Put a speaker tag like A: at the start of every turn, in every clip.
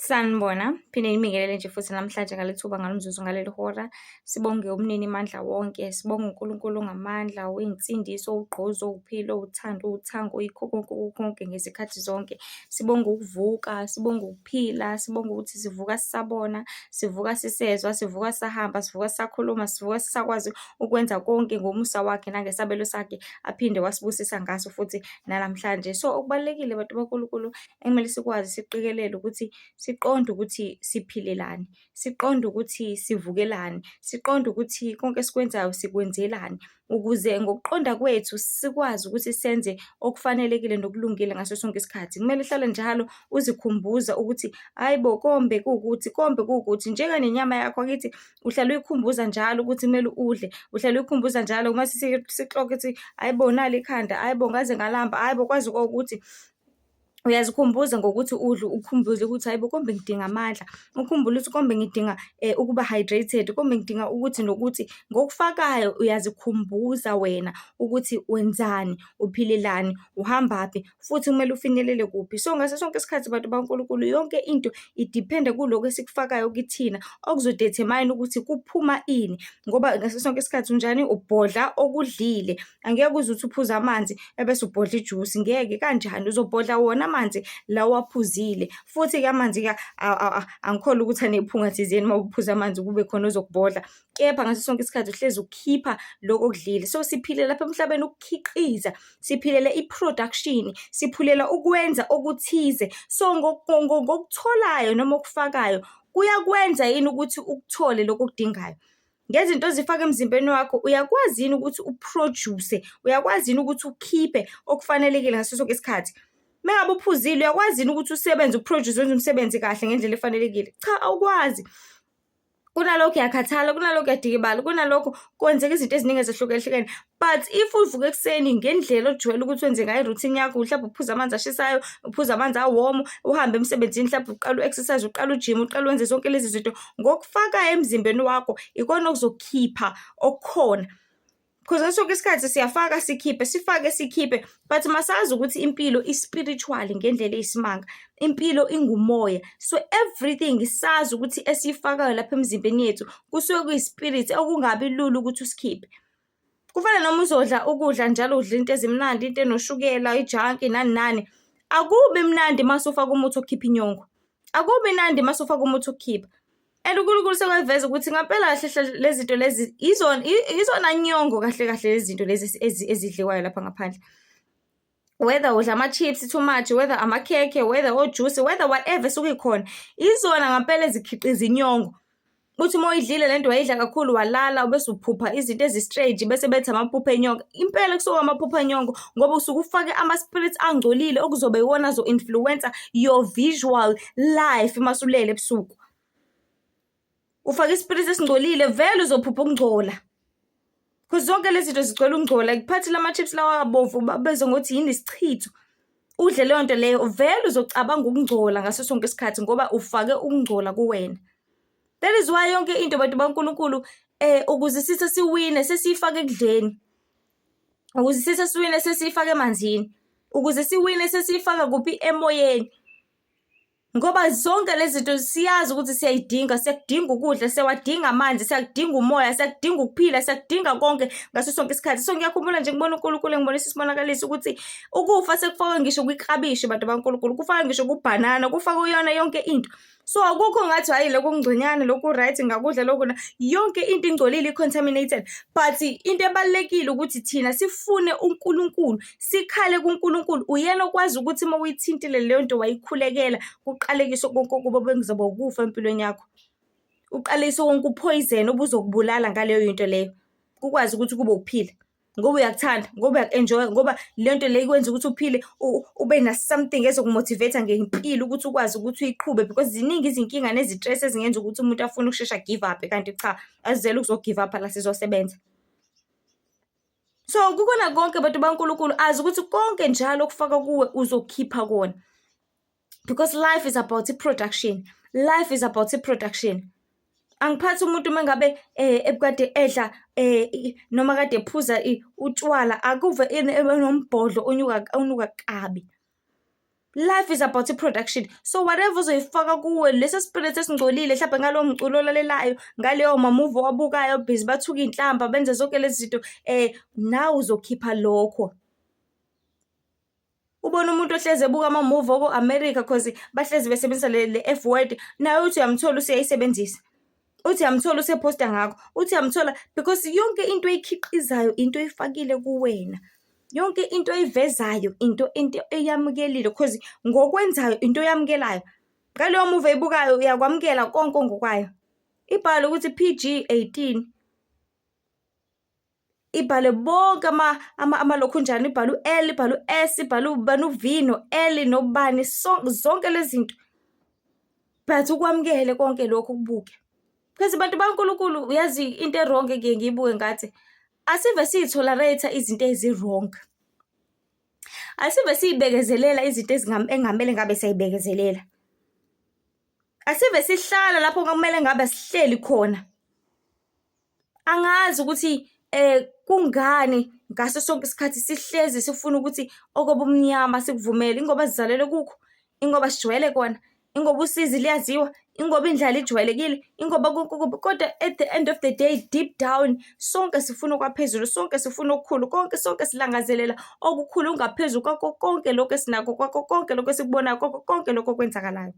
A: Sanibona, phinde ngibingelele nje futhi namhlanje ngalethuba ngalomzuzu ngaleli hora. Sibonge umnini mandla wonke, sibonge uNkulunkulu ongamandla, oyinsindiso, ugqozi, uwuphilo, uthando, uthango, yikho konke ngezikhathi zonke. Sibonge ukuvuka, sibonge ukuphila, sibonge ukuthi sivuka sisabona, sivuka sisezwa, sivuka sisahamba, sivuka sisakhuluma, sivuka sisakwazi ukwenza konke ngomusa wakhe nangesabelo sakhe, aphinde wasibusisa ngaso futhi nanamhlanje. So okubalulekile bantu baNkulunkulu ekumele sikwazi siqikelele ukuthi siqonde ukuthi siphilelani, siqonde ukuthi sivukelani, siqonde ukuthi konke esikwenzayo sikwenzelani, ukuze ngokuqonda kwethu sikwazi ukuthi senze okufanelekile nokulungile ngaso sonke isikhathi. Kumele uhlale njalo uzikhumbuza ukuthi hayibo kombe kuwukuthi, kombe kuwukuthi, njenganenyama yakho akithi uhlale uyikhumbuza njalo ukuthi kumele udle, uhlale uyikhumbuza njalo mase sixoxa ukuthi hayibo nali ikhanda, hayibo ngaze ngalamba, hayibo kwazi ukuthi uyazikhumbuza ngokuthi udle, ukhumbuze ukuthi hayibo kombe ngidinga amandla, ukhumbule ukuthi kombe ngidinga ukuba hydrated, kombe ngidinga ukuthi nokuthi ngokufakayo uyazikhumbuza wena ukuthi wenzani, uphilelani, uhambaphi futhi kumele ufinyelele kuphi. So ngaso sonke isikhathi bantu baNkulunkulu yonke into idiphende kuloko esikufakayo kithina okuzodetermine ukuthi kuphuma ini, ngoba ngaso sonke isikhathi unjani ubhodla okudlile. Angeke uze uthi uphuza amanzi ebese ubhodla ijuice, ngeke kanjani, uzobhodla wona amanzi la waphuzile. Futhi-ke amanzi-ke angikholwa ukuthi anephunga thizeni uma uphuza amanzi kube khona ozokubhodla, kepha ngaso sonke isikhathi uhlezi ukukhipha lokho okudlile. So siphile lapha emhlabeni ukukhiqiza, siphilele i-production, siphulela ukwenza okuthize. So ngokutholayo noma okufakayo kuyakwenza yini ukuthi ukuthole lokho okudingayo? Ngezinto ozifaka emzimbeni wakho uyakwazi yini ukuthi uproduce, uyakwazi yini ukuthi ukhiphe okufanelekile ngaso sonke isikhathi? Mengabe uphuzile uyakwazi yini ukuthi usebenze uproduce, wenze umsebenzi kahle ngendlela efanelekile? Cha, awukwazi. Kunalokho uyakhathala, kunalokho uyadikibala, kunalokho kwenzeka izinto eziningi ezehlukahlukene. But if uvuka ekuseni ngendlela ojwayele ukuthi wenze ngayo iroutine yakho, mhlawumbe uphuza amanzi ashisayo, uphuza amanzi awomo, uhambe emsebenzini, mhlawumbe uqala u-exercise, uqala ujime, uqala wenze zonke lezi zinto ngokufaka emzimbeni wakho, ikona okuzokhipha okukhona. Because ngaso sonke isikhathi siyafaka sikhiphe, sifake sikhiphe, but masazi ukuthi impilo i-spiritual ngendlela eyisimanga, impilo ingumoya. So everything sazi ukuthi esifakayo lapha emzimbeni yethu kusuke kuyispirit okungabi lula ukuthi usikhiphe. Kufana noma uzodla ukudla njalo, udla into ezimnandi, into enoshukela, ijunkie nani nani, akubi mnandi mase ufaka umuthi okhipha inyongo, akubi mnandi mase ufaka umuthi okhipha. And uNkulunkulu sekwaveza ukuthi ngampela kahle lezi zinto lezi izona nyongo kahle kahle lezi zinto lezi ezidliwayo lapha ngaphandle. Whether udla ama-chips too much, whether amakhekhe, whether ojuice, whether whatever sukuyikhona, izona ngampela ezikhiqiza inyongo. Uthi uma uyidlile lento wayidla kakhulu walala bese uphupha izinto ezi-strange bese bethi amaphupho enyongo. Impela kusuka amaphupho enyongo ngoba usuke ufake ama-spirits angcolile okuzobe iwona zo-influencer your visual life masulele ebusuku. Ufake ispirit esingcolile vele uzophupha ukungcola. Because zonke lezi zinto zigcwele ukungcola, kuphathi lama-chips lawa abovu babeze ngokuthi yini isichitho. Udle leyo nto leyo vele uzocabanga ukungcola ngaso sonke isikhathi ngoba ufake ukungcola kuwena. That is why yonke into bantu baNkulunkulu ukuze sithe siwine sesifake ekudleni, ukuze sithe siwine sesifake emanzini, ukuze siwine sesifaka kuphi emoyeni. Ngoba zonke lezi zinto siyazi ukuthi siyayidinga, siyakudinga ukudla, siyawadinga amanzi, siyakudinga umoya, siyakudinga ukuphila, siyakudinga konke ngaso sonke isikhathi. So ngiyakhumbula nje ngibona uNkulunkulu engibonisa isibonakaliso ukuthi ukufa sekufaka ngisho kwiklabishi bantu baNkulunkulu, kufaka ngisho kubhanana, kufaka uyona yonke into. So akukho ngathi hayi lokho ngconyane, lokho right ngakudla lokho, yonke into ingcolile i-contaminated. But into ebalekile ukuthi thina sifune uNkulunkulu, sikhale kuNkulunkulu, uyena okwazi ukuthi uma uyithintile leyo nto wayikhulekela uqalekise konke kuba bengizoba ukufa empilweni yakho, uqalekise konke upoison obuzokubulala ngaleyo into leyo, ukwazi ukuthi kube ukuphila ngoba uyakuthanda, ngoba uyaku-enjoy, ngoba le nto le ikwenza ukuthi uphile ube na something ezokumotivate ngempilo ukuthi ukwazi ukuthi uyiqhube. Because ziningi izinkinga nezistress ezingenza ukuthi umuntu afune ukushesha give up, kanti cha azizele ukuzo-give up la sizosebenza. So kukona konke bantu baNkulunkulu azi ukuthi konke njalo okufaka kuwe uzokhipha kona, because life is about production, life is about production. Angiphathi umuntu mengabe ebukade edla noma kade ephuza utshwala akuve enombhodlo onuka kabi. Life is about i-production. So whatever uzoyifaka kuwe, leso spirit esingcolile mhlawumbe ngalowo mculo olalelayo, ngaleyo mamuvi owabukayo, busy bathuka iy'nhlamba benze zonke lezi zinto, nawe uzokhipha lokho. Ubona umuntu ohlezi ebuka amamuvi oko-America cause bahlezi besebenzisa le F word, nawe uthi uyamthola usuyayisebenzisa. Uthi uyamthola usephosta ngakho, uthi uyamthola because yonke into oyikhiqizayo into oyifakile kuwena. Yonke into oyivezayo into eyamukelile cause ngokwenzayo into oyamukelayo. Ngaleyo movie eyibukayo uyakwamukela konke ngokwayo. Ibhale ukuthi PG-18. Ibhale bonke amalokhunjana, ibhale u-L, ibhale u-S, ibhale ubani u-V no-L nobani, zonke lezi zinto. But ukwamukele konke lokho kubuke. Because abantu baNkulunkulu uyazi into e-wrong ke ngiyibuke ngathi asive siyitolerate izinto ezi-wrong. Asive siyibekezelela izinto engamele ngabe siyayibekezelela. Asive sihlala lapho kumele ngabe sihleli khona. Angazi ukuthi kungani ngaso sonke isikhathi sihlezi sifuna ukuthi okobumnyama sikuvumele, ingoba sizalele kukho, ingoba sijwayele kona, ingoba usizi liyaziwa, ingoba indlala ijwayelekile, ingoba kodwa at the end of the day deep down sonke sifuna okwaphezulu, sonke sifuna okukhulu, konke sonke silangazelela okukhulu ungaphezulu kwakho konke lokho esinakho, kwakho konke lokho esikubonayo, kwakho konke lokho okwenzakalayo.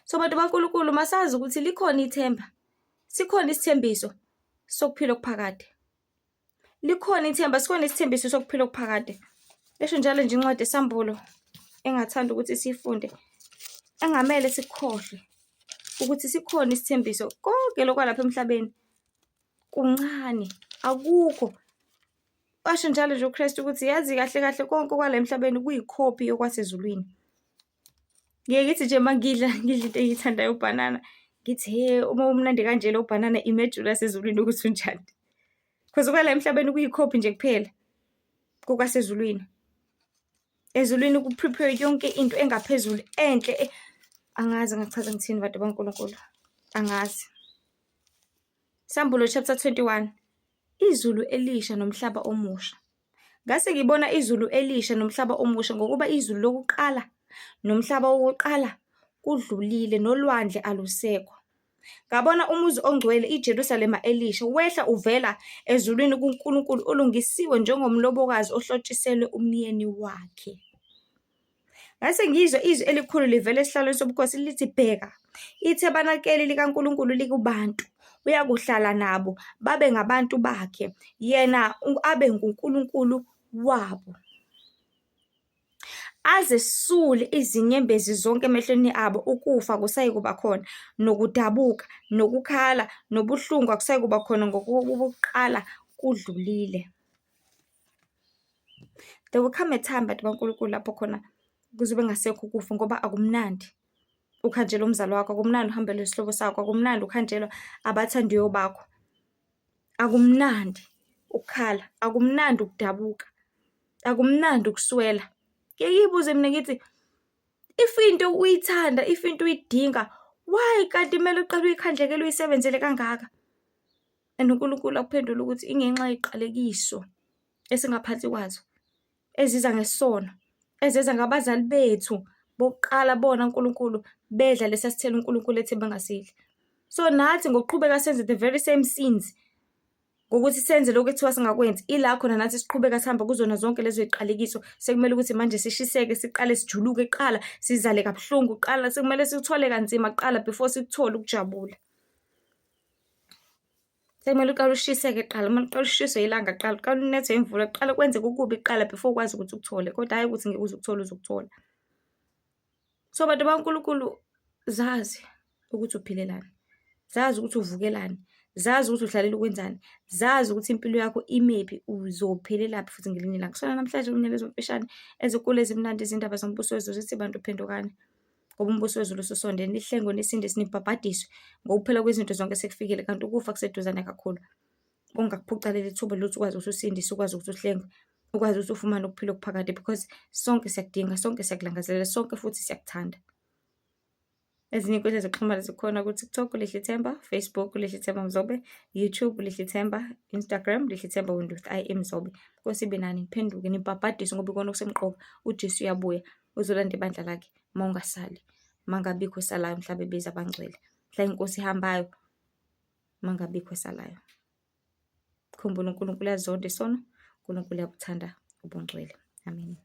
A: So bantu baNkulunkulu masazi ukuthi likhona ithemba, sikhona isithembiso sokuphila okuphakade. Likhona ithemba, sikhona isithembiso sokuphila okuphakade. Esho njalo nje incwadi esambulo engathanda ukuthi sifunde, engamele sikhohle ukuthi sikhona isithembiso konke lokwalapha emhlabeni kuncane, akukho. Washo njalo nje uKristu ukuthi yazi kahle kahle konke okwala emhlabeni kuyikhopi yokwasezulwini. Ngeke ngithi nje mangidla into engiyithandayo ubhanana, ngithi uma umnandi kanje lo bhanana imejula sezulwini ukuthi unjani. Because okwala emhlabeni kuyikhopi nje kuphela kokwasezulwini. Ezulwini ku-prepared yonke into engaphezulu enhle. Angazi ngachaza ngithini bantu baNkulunkulu, angazi. Sambulo chapter 21. Izulu elisha nomhlaba omusha. Ngase ngibona izulu elisha nomhlaba omusha ngokuba izulu lokuqala nomhlaba wokuqala kudlulile nolwandle alusekho. Ngabona umuzi ongcwele iJerusalema elisha wehla uvela ezulwini kuNkulunkulu olungisiwe njengomlobokazi ohlotshiselwe umyeni wakhe. Ngase ngizwe izwi elikhulu livela esihlalweni sobukhosi lithi bheka, ithabanakeli likaNkulunkulu likubantu, uyakuhlala nabo babe ngabantu bakhe, yena abe nguNkulunkulu wabo. Azesule izinyembezi zonke emehlweni abo, ukufa kusayi kuba khona, nokudabuka, nokukhala, nobuhlungu akusayi kuba khona ngokuqala kudlulile. There will come a time bantu baNkulunkulu lapho khona kuzobe ngasekho ukufa ngoba akumnandi ukhanjelwa umzali wakho, akumnandi uhambelwe isihlobo sakho, akumnandi ukhanjelwa abathandiweyo bakho, akumnandi ukukhala, akumnandi ukudabuka, akumnandi ukuswela. Ngiyibuze mina ngithi if into uyithanda, if into uyidinga, why kanti kumele uqale uyikhandlekele uyisebenzele kangaka? And uNkulunkulu akuphendula ukuthi ingenxa yeqalekiso esingaphansi kwazo, eziza ngesono, ezeza ngabazali bethu bokuqala bona uNkulunkulu bedla lesa sithelo uNkulunkulu ethe bangasidli. So nathi ngokuqhubeka senze the very same sins, ngokuthi senze lokho ekuthiwa singakwenzi, ila khona nathi siqhubeka sihamba kuzona zonke lezo ziqalekiso. Sekumele ukuthi manje sishiseke, siqale sijuluke kuqala, sizale kabuhlungu kuqala, sekumele sikuthole kanzima kuqala before sikuthole ukujabula. Sekumele uqale ushiseke kuqala, kumele uqale ushiswe ilanga kuqala, uqale unethwe imvula kuqala, kwenzeke ukubi kuqala before ukwazi ukuthi ukuthole, kodwa hayi ukuthi ngeke uzukuthola uzukuthola. So bantu baNkulunkulu, zazi ukuthi uphilelani, zazi ukuthi uvukelani, zazi ukuthi udlalela ukwenzani, zazi ukuthi impilo yakho imephi, uzophelelaphi futhi ngelinye ilanga. Kusona namhlanje umnyalezo omfishane ezinkulu ezimnandi izindaba zombuso wezulu zithi bantu phendukani, ngoba umbuso wezulu ususondele, ihlengo nesinde sinibhabhadiswe ngokuphela kwezinto zonke sekufikile, kanti ukufa kuseduzane kakhulu. Ungakuphucaleli ithuba lokuthi ukwazi ukuthi usindise, ukwazi ukuthi uhlengwe, ukwazi ukuthi ufumane ukuphila okuphakade, because sonke siyakudinga, sonke siyakulangazelela, sonke futhi siyakuthanda. Ezinye iy'nkundla zokuxhumana zikhona ku-TikTok Lihle Ithemba, Facebook Lihle Ithemba Mzobe, YouTube Lihle Ithemba, Instagram Lihle Ithemba with I Mzobe. Nkosi ibe nani, niphenduke nibhabhadiswe ngoba ikona okusemqoka. uJesu uyabuya uzolanda ibandla lakhe mawungasali, mangabikho esalayo mhla bebiza abangcwele, mhla inkosi ihambayo mangabikho esalayo. Khumbula uNkulunkulu uyazonda isono, uNkulunkulu uyabuthanda ubungcwele. Amen.